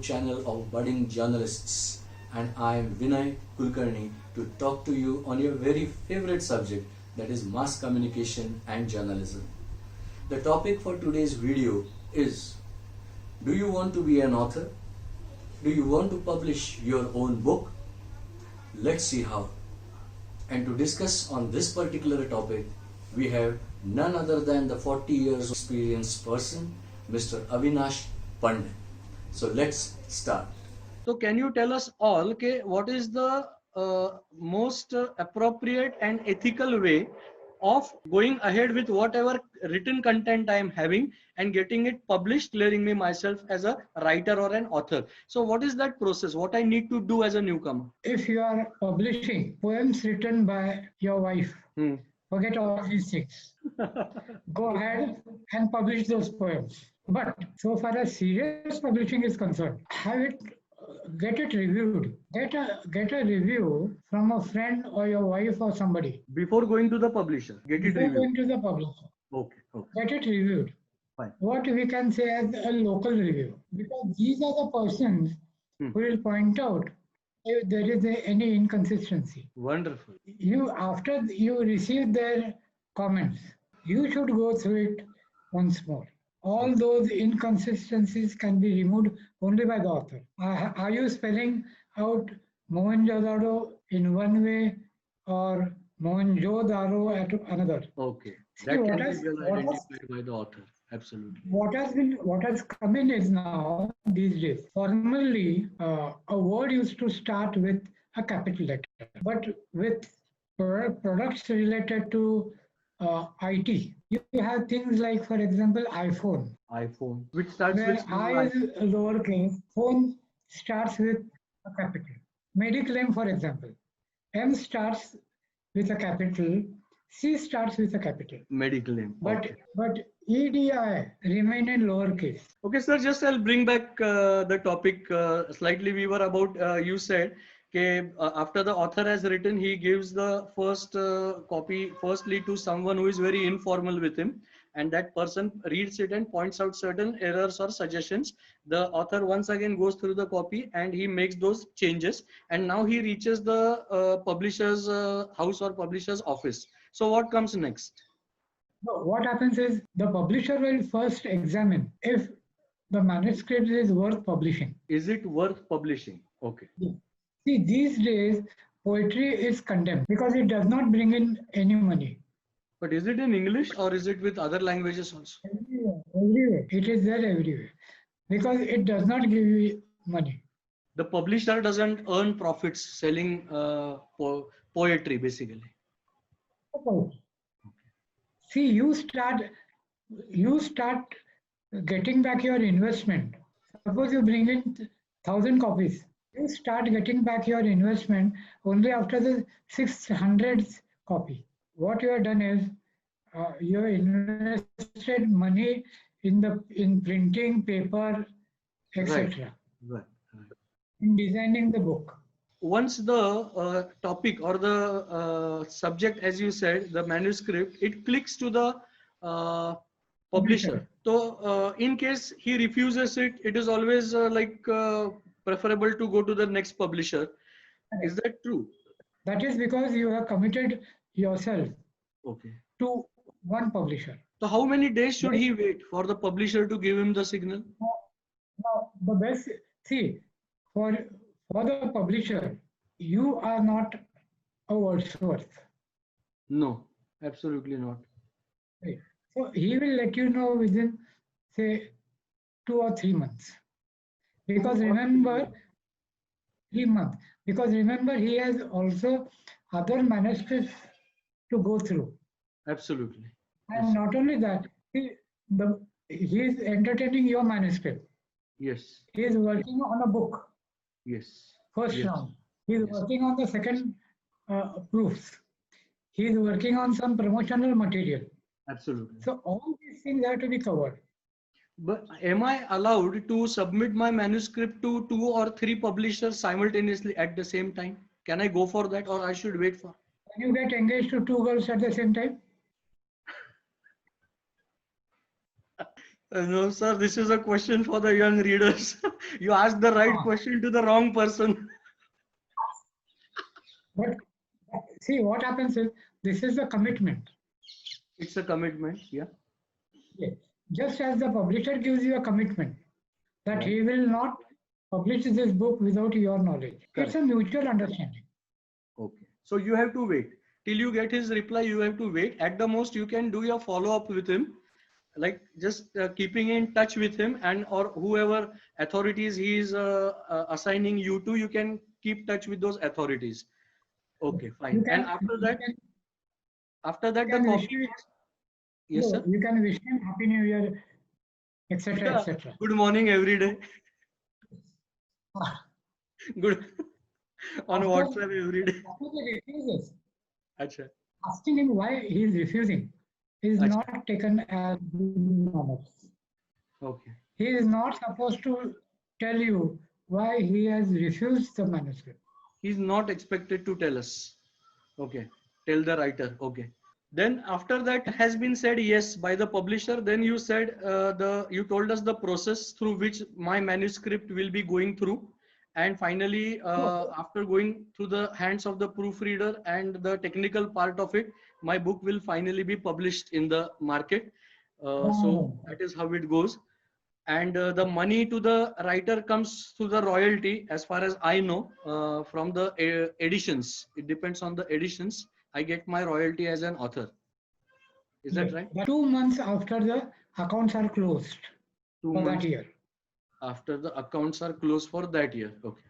YouTube channel of budding journalists, and I am Vinay Kulkarni to talk to you on your very favorite subject, that is mass communication and journalism. The topic for today's video is: do you want to be an author? Do you want to publish your own book? Let's see how. And to discuss on this particular topic, we have none other than the 40 years experienced person, Mr. Avinash Pandit. So let's start. So can you tell us all, what is the most appropriate and ethical way of going ahead with whatever written content I am having and getting it published, declaring me myself as a writer or an author? So what is that process? What I need to do as a newcomer? If you are publishing poems written by your wife, forget all these things. Go ahead and publish those poems. But so far as serious publishing is concerned, get it reviewed. Get a review from a friend or your wife or somebody. Before going to the publisher, get it Before reviewed. going to the publisher. Okay. Get it reviewed. Fine. What we can say as a local review, because these are the persons who will point out if there is any inconsistency. Wonderful. After you receive their comments, you should go through it once more. All those inconsistencies can be removed only by the author. Are you spelling out Mohenjo-daro in one way or Mohenjo-daro at another? Okay. See, That can be well identified by the author. Absolutely. What has come in is now these days. Formerly, a word used to start with a capital letter, but with products related to IT, you have things like, for example, iPhone, which starts where with I is lowercase, phone starts with a capital. Mediclaim, for example, M starts with a capital, C starts with a capital. Mediclaim. But EDI remain in lowercase. Okay, sir, just I'll bring back the topic slightly. We were about, you said, after the author has written, he gives the first copy firstly to someone who is very informal with him, and that person reads it and points out certain errors or suggestions. The author once again goes through the copy and he makes those changes, and now he reaches the publisher's house or publisher's office. So what comes next? What happens is the publisher will first examine if the manuscript is worth publishing. Is it worth publishing? Okay. See, these days, poetry is condemned because it does not bring in any money. But is it in English or is it with other languages also? Everywhere. It is there everywhere. Because it does not give you money. The publisher doesn't earn profits selling poetry, basically. Okay. See, you start getting back your investment. Suppose you bring in 1,000 copies. You start getting back your investment only after the 600th copy. What you have done is you have invested money in printing, paper, etc. Right. In designing the book. Once the topic or the subject, as you said, the manuscript, it clicks to the publisher. So in case he refuses it, it is always preferable to go to the next publisher. Is that true? That is because you have committed yourself to one publisher. So how many days should he wait for the publisher to give him the signal? Now, the best, see, for the publisher, you are not a Wordsworth. No, absolutely not. Right. So he will let you know within, say, 2 or 3 months. Because remember, 3 months. Because remember, he has also other manuscripts to go through. Absolutely. And not only that, he is entertaining your manuscript. Yes. He is working on a book. Yes. First round. He is working on the second proofs. He is working on some promotional material. Absolutely. So all these things have to be covered. But am I allowed to submit my manuscript to 2 or 3 publishers simultaneously at the same time? Can I go for that, or I should wait for? Can you get engaged to 2 girls at the same time? No, sir, this is a question for the young readers. You asked the right Ah, question to the wrong person. But see, what happens is this is a commitment. It's a commitment. Yeah. Yes. Just as the publisher gives you a commitment that Right. he will not publish this book without your knowledge. It's Correct. a mutual understanding. Okay. So you have to wait till you get his reply. You have to wait. At the most, you can do your follow up with him, like just keeping in touch with him, and or whoever authorities he is assigning you to. You can keep touch with those authorities. Okay, You fine. And can after you that, the can wish copy. Yes, sir. you can wish him Happy New Year, etc. Yeah. etc. Good morning every day. Ah, Good on After WhatsApp every day. after he refuses, Acha. asking him why he is refusing is Acha. not taken as good manners. Okay. He is not supposed to tell you why he has refused the manuscript. He's not expected to tell us. Okay. Tell the writer. Okay. Then after that has been said yes by the publisher, then you said you told us the process through which my manuscript will be going through, and finally So, after going through the hands of the proofreader and the technical part of it, my book will finally be published in the market. So no, that is how it goes. And the money to the writer comes through the royalty, as far as I know, from the editions. It depends on the editions. I get my royalty as an author. Is that yes, right? 2 months after the accounts are closed Two for that months year. after the accounts are closed for that year. Okay.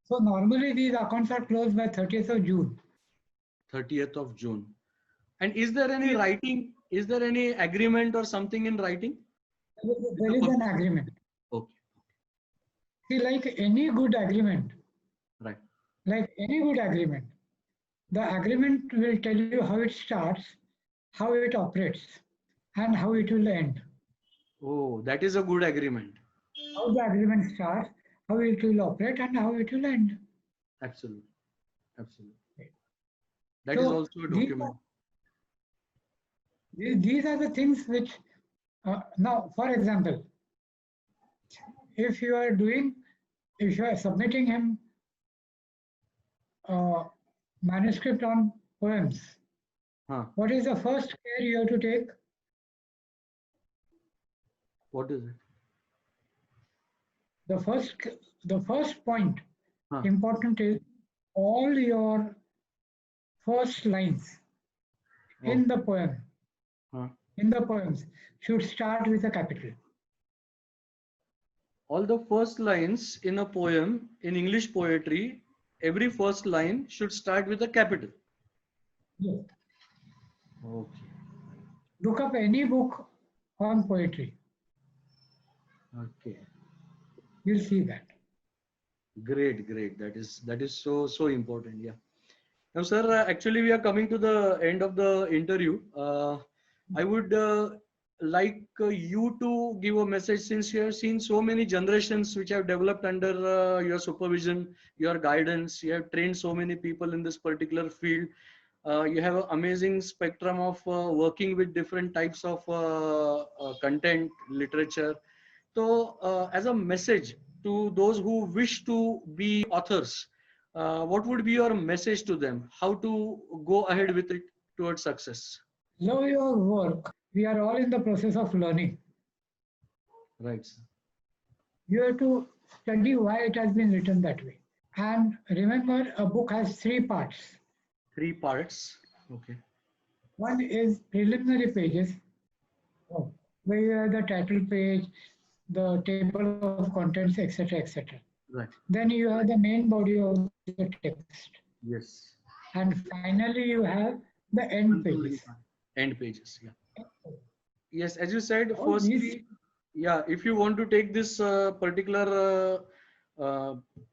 So normally these accounts are closed by 30th of June. 30th of June. And is there any writing? Is there any agreement or something in writing with There the is an publisher? agreement. Okay. See, like any good agreement, Right. the agreement will tell you how it starts, how it operates, and how it will end. Oh, that is a good agreement. How the agreement starts, how it will operate, and how it will end. Absolutely. Absolutely. That is So also a document. these are the things which, now, for example, if you are doing, if you are submitting him manuscript on poems, Huh. what is the first care you have to take? What is it? The first, the first point Huh. important is all your first lines Oh. in the poem, Huh. in the poems should start with a capital. All the first lines in a poem in English poetry, every first line should start with a capital. Yes. Okay. Look up any book on poetry. Okay. You'll see that. Great, great. That is so important. Yeah. Now, sir, actually, we are coming to the end of the interview. I would like you to give a message, since you have seen so many generations which have developed under your supervision, your guidance. You have trained so many people in this particular field. You have an amazing spectrum of working with different types of content, literature. So, as a message to those who wish to be authors, what would be your message to them? How to go ahead with it towards success? Love your work. We are all in the process of learning. Right, sir. You have to study why it has been written that way. And remember, a book has 3 parts. 3 parts. Okay. One is preliminary pages, where you have the title page, the table of contents, etc., etc. Right. Then you have the main body of the text. Yes. And finally, you have the end Concluding pages. part. End pages. Yeah. Yes, as you said, All these, firstly, yeah, if you want to take this particular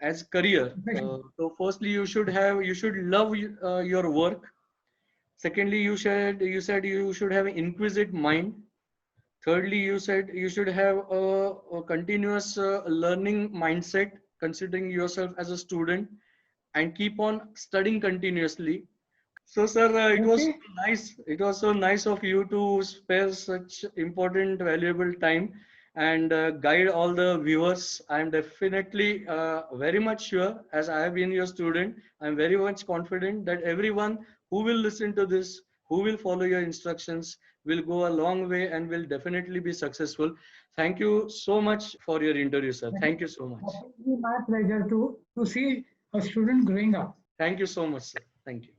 as career, so firstly you should love your work. Secondly, you said you should have an inquisitive mind. Thirdly, you said you should have a continuous learning mindset, considering yourself as a student, and keep on studying continuously. So, sir, it was Okay. nice. It was so nice of you to spare such important, valuable time and guide all the viewers. I'm definitely very much sure, as I have been your student, I'm very much confident that everyone who will listen to this, who will follow your instructions, will go a long way and will definitely be successful. Thank you so much for your interview, sir. Thank you so much. It will be my pleasure to see a student growing up. Thank you so much, sir. Thank you.